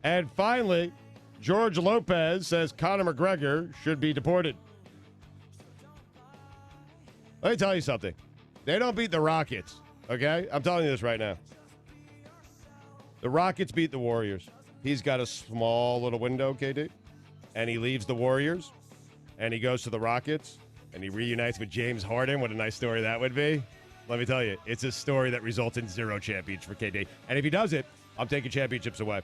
And finally, George Lopez says Conor McGregor should be deported. Let me tell you something. They don't beat the Rockets, okay? I'm telling you this right now. The Rockets beat the Warriors. He's got a small little window, KD, and he leaves the Warriors, and he goes to the Rockets, and he reunites with James Harden. What a nice story that would be. Let me tell you, it's a story that results in 0 championships for KD. And if he does it, I'm taking championships away.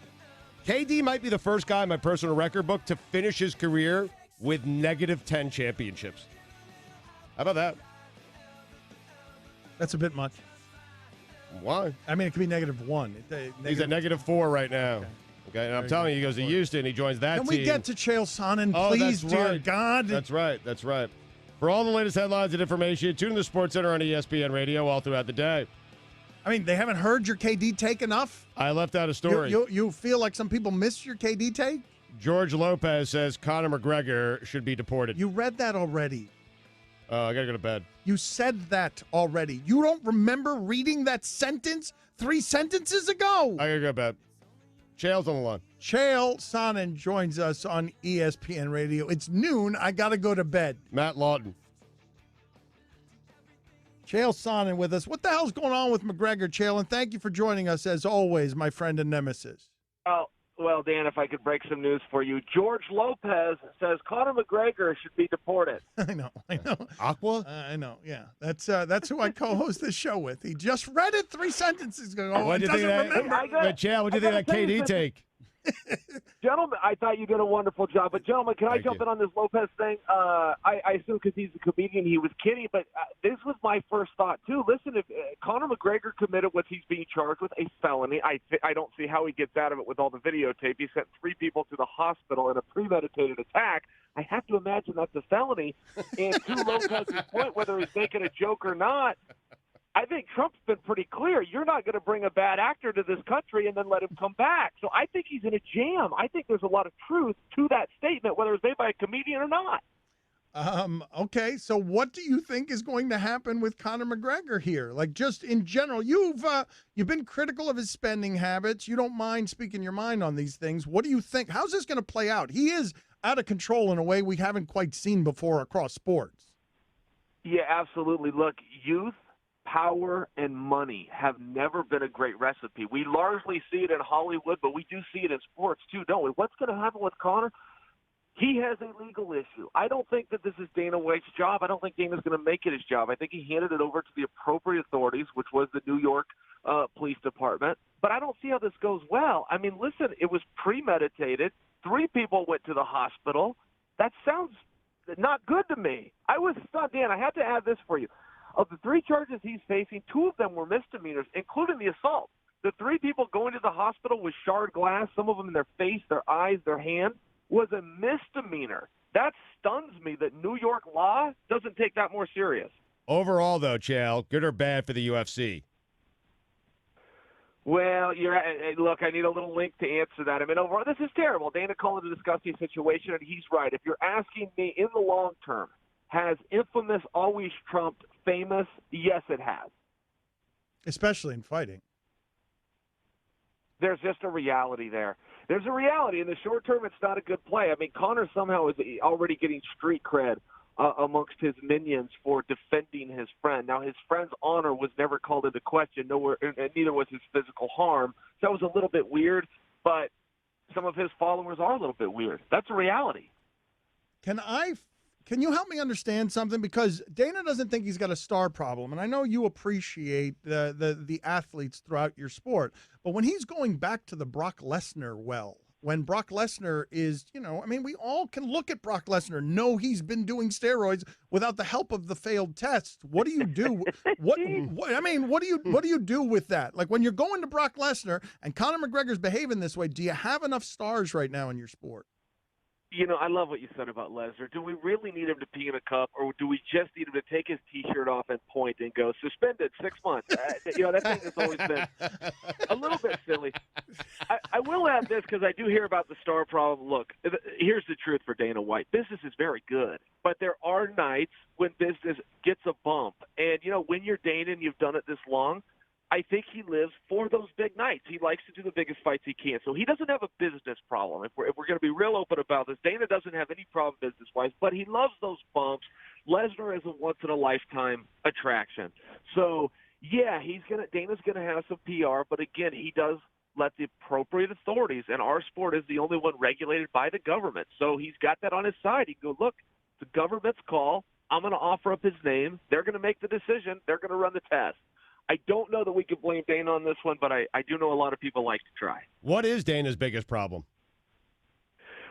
KD might be the first guy in my personal record book to finish his career with -10 championships. How about that? That's a bit much. Why? I mean, it could be -1. He's at -4 right now. Okay, and I'm telling you, he goes to Houston, he joins that team. Can we get to Chael Sonnen, please, dear God? That's right. That's right. For all the latest headlines and information, tune in to SportsCenter on ESPN Radio all throughout the day. I mean, they haven't heard your KD take enough? I left out a story. You feel like some people missed your KD take? George Lopez says Conor McGregor should be deported. You read that already. I got to go to bed. You said that already. You don't remember reading that sentence 3 sentences ago? I got to go to bed. Chael's on the line. Chael Sonnen joins us on ESPN Radio. It's noon. I got to go to bed. Matt Lawton. Chael Sonnen with us. What the hell's going on with McGregor, Chael? And thank you for joining us, as always, my friend and nemesis. Oh, well, Dan, if I could break some news for you. George Lopez says Conor McGregor should be deported. I know. Aqua? I know, yeah. That's who I co-host this show with. He just read it 3 sentences ago. What do you think of that? Chael, what do you think of that KD take? Gentlemen, I thought you did a wonderful job. But, gentlemen, can I jump in on this Lopez thing? I assume because he's a comedian he was kidding, but this was my first thought, too. Listen, if Conor McGregor committed what he's being charged with, a felony, I don't see how he gets out of it with all the videotape. He sent 3 people to the hospital in a premeditated attack. I have to imagine that's a felony. And to Lopez's point, whether he's making a joke or not, I think Trump's been pretty clear. You're not going to bring a bad actor to this country and then let him come back. So I think he's in a jam. I think there's a lot of truth to that statement, whether it's made by a comedian or not. Okay, so what do you think is going to happen with Conor McGregor here? Like, just in general, you've been critical of his spending habits. You don't mind speaking your mind on these things. What do you think? How's this going to play out? He is out of control in a way we haven't quite seen before across sports. Yeah, absolutely. Look, youth, power, and money have never been a great recipe. We largely see it in Hollywood, but we do see it in sports too, don't we? What's going to happen with Conor? He has a legal issue. I don't think that this is Dana White's job. I don't think Dana's going to make it his job. I think he handed it over to the appropriate authorities, which was the New York Police Department. But I don't see how this goes well. I mean, listen, it was premeditated. 3 people went to the hospital. That sounds not good to me. I was stunned. Dan, I had to add this for you. Of the 3 charges he's facing, 2 of them were misdemeanors, including the assault. The 3 people going to the hospital with shard glass, some of them in their face, their eyes, their hand, was a misdemeanor. That stuns me that New York law doesn't take that more serious. Overall, though, Chael, good or bad for the UFC? Well, look, I need a little link to answer that. I mean, overall, this is terrible. Dana called it a disgusting situation, and he's right. If you're asking me in the long term, has infamous always trumped famous? Yes, it has. Especially in fighting. There's just a reality there. There's a reality. In the short term, it's not a good play. I mean, Conor somehow is already getting street cred amongst his minions for defending his friend. Now, his friend's honor was never called into question, and neither was his physical harm. So that was a little bit weird, but some of his followers are a little bit weird. That's a reality. Can you help me understand something? Because Dana doesn't think he's got a star problem, and I know you appreciate the athletes throughout your sport. But when he's going back to the Brock Lesnar when Brock Lesnar is, I mean, we all can look at Brock Lesnar, know he's been doing steroids without the help of the failed test. What do you do? What do you do with that? Like, when you're going to Brock Lesnar and Conor McGregor's behaving this way, do you have enough stars right now in your sport? I love what you said about Lesnar. Do we really need him to pee in a cup, or do we just need him to take his T-shirt off and point and go, suspended 6 months? That thing has always been a little bit silly. I will add this because I do hear about the star problem. Look, here's the truth for Dana White. Business is very good, but there are nights when business gets a bump. And, when you're Dana and you've done it this long, I think he lives for those big nights. He likes to do the biggest fights he can. So he doesn't have a business problem. If we're going to be real open about this, Dana doesn't have any problem business-wise, but he loves those bumps. Lesnar is a once-in-a-lifetime attraction. So, yeah, Dana's going to have some PR, but again, he does let the appropriate authorities, and our sport is the only one regulated by the government. So he's got that on his side. He can go, look, the government's call. I'm going to offer up his name. They're going to make the decision. They're going to run the test. I don't know that we can blame Dana on this one, but I do know a lot of people like to try. What is Dana's biggest problem?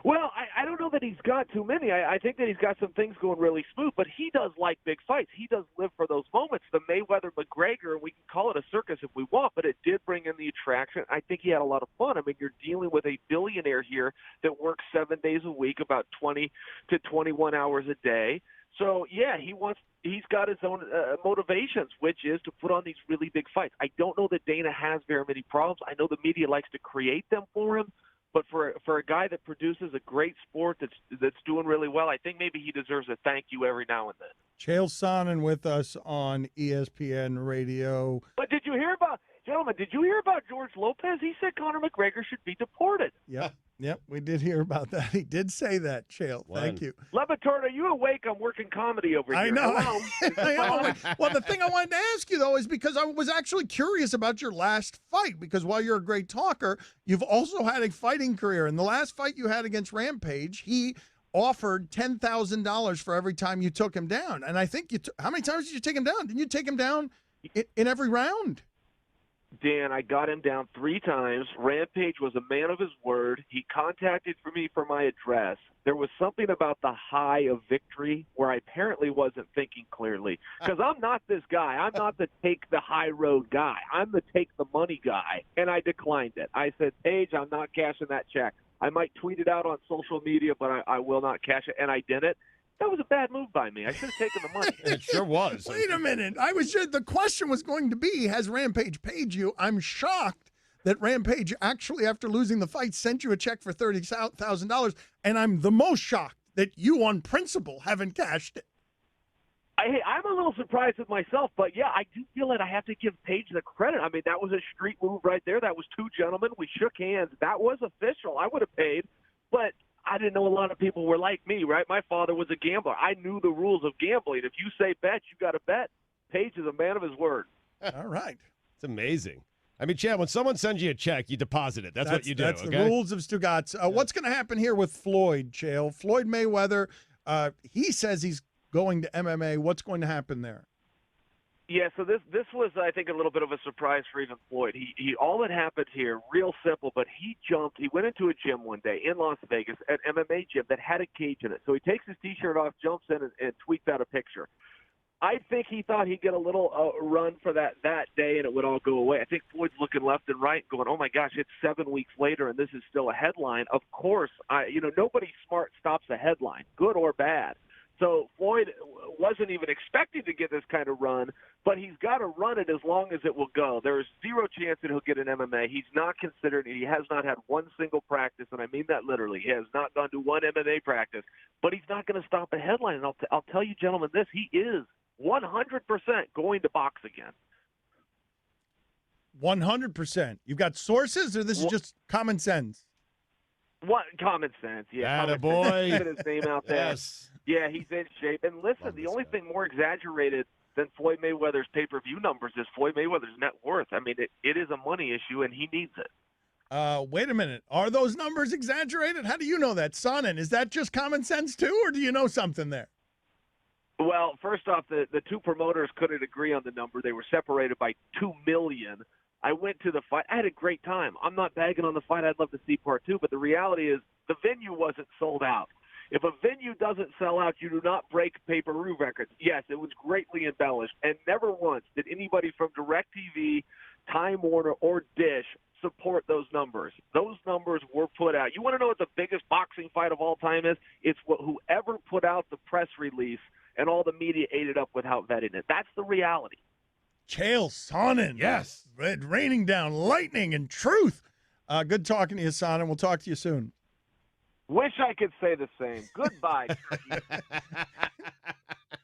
Well, I don't know that he's got too many. I think that he's got some things going really smooth, but he does like big fights. He does live for those moments. The Mayweather-McGregor, we can call it a circus if we want, but it did bring in the attraction. I think he had a lot of fun. I mean, you're dealing with a billionaire here that works 7 days a week, about 20 to 21 hours a day. So, yeah, he's got his own motivations, which is to put on these really big fights. I don't know that Dana has very many problems. I know the media likes to create them for him. But for a guy that produces a great sport that's doing really well, I think maybe he deserves a thank you every now and then. Chael Sonnen with us on ESPN Radio. But did you hear about George Lopez? He said Conor McGregor should be deported. Yep, we did hear about that. He did say that, Chael. Thank you. LeBatard, are you awake? I'm working comedy over here. I know. Hello? I am. Well, the thing I wanted to ask you, though, is because I was actually curious about your last fight, because while you're a great talker, you've also had a fighting career. And the last fight you had against Rampage, he offered $10,000 for every time you took him down. And I think how many times did you take him down? Didn't you take him down in every round? Dan, I got him down 3 times. Rampage was a man of his word. He contacted me for my address. There was something about the high of victory where I apparently wasn't thinking clearly. Because I'm not this guy. I'm not the take the high road guy. I'm the take the money guy. And I declined it. I said, Paige, I'm not cashing that check. I might tweet it out on social media, but I will not cash it. And I didn't. That was a bad move by me. I should have taken the money. It sure was. Wait a minute. The question was going to be, has Rampage paid you? I'm shocked that Rampage actually, after losing the fight, sent you a check for $30,000. And I'm the most shocked that you, on principle, haven't cashed it. I'm a little surprised with myself, but yeah, I do feel that I have to give Paige the credit. I mean, that was a street move right there. That was 2 gentlemen. We shook hands. That was official. I would have paid, but I didn't know a lot of people were like me, right? My father was a gambler. I knew the rules of gambling. If you say bet, you got to bet. Paige is a man of his word. All right. It's amazing. I mean, Chad, when someone sends you a check, you deposit it. That's what you do. That's the rules of Stugatz. What's going to happen here with Floyd, Chael? Floyd Mayweather, he says he's going to MMA. What's going to happen there? Yeah, so this was, I think, a little bit of a surprise for even Floyd. He all that happened here, real simple, but he went into a gym one day in Las Vegas, an MMA gym that had a cage in it. So he takes his T-shirt off, jumps in, and tweets out a picture. I think he thought he'd get a little run for that day and it would all go away. I think Floyd's looking left and right going, oh, my gosh, it's 7 weeks later and this is still a headline. Of course, nobody smart stops a headline, good or bad. So Floyd wasn't even expecting to get this kind of run, but he's got to run it as long as it will go. There is zero chance that he'll get an MMA. He's not considered it. He has not had one single practice, and I mean that literally. He has not gone to one MMA practice, but he's not going to stop a headline. And I'll tell you, gentlemen, this, he is 100% going to box again. 100%. You've got sources, or this is just common sense? What common sense? Yeah, attaboy. Get his name out there. Yes. Yeah, he's in shape. And listen, the only thing more exaggerated than Floyd Mayweather's pay-per-view numbers is Floyd Mayweather's net worth. I mean, it is a money issue, and he needs it. Wait a minn't. Are those numbers exaggerated? How do you know that, Sonnen? Is that just common sense too, or do you know something there? Well, first off, the 2 promoters couldn't agree on the number. They were separated by $2 million. I went to the fight. I had a great time. I'm not bagging on the fight. I'd love to see part 2, but the reality is the venue wasn't sold out. If a venue doesn't sell out, you do not break pay-per-view records. Yes, it was greatly embellished, and never once did anybody from DirecTV, Time Warner, or Dish support those numbers. Those numbers were put out. You want to know what the biggest boxing fight of all time is? It's whoever put out the press release, and all the media ate it up without vetting it. That's the reality. Chael Sonnen. Yes. Raining down lightning and truth. Good talking to you, Sonnen. We'll talk to you soon. Wish I could say the same. Goodbye.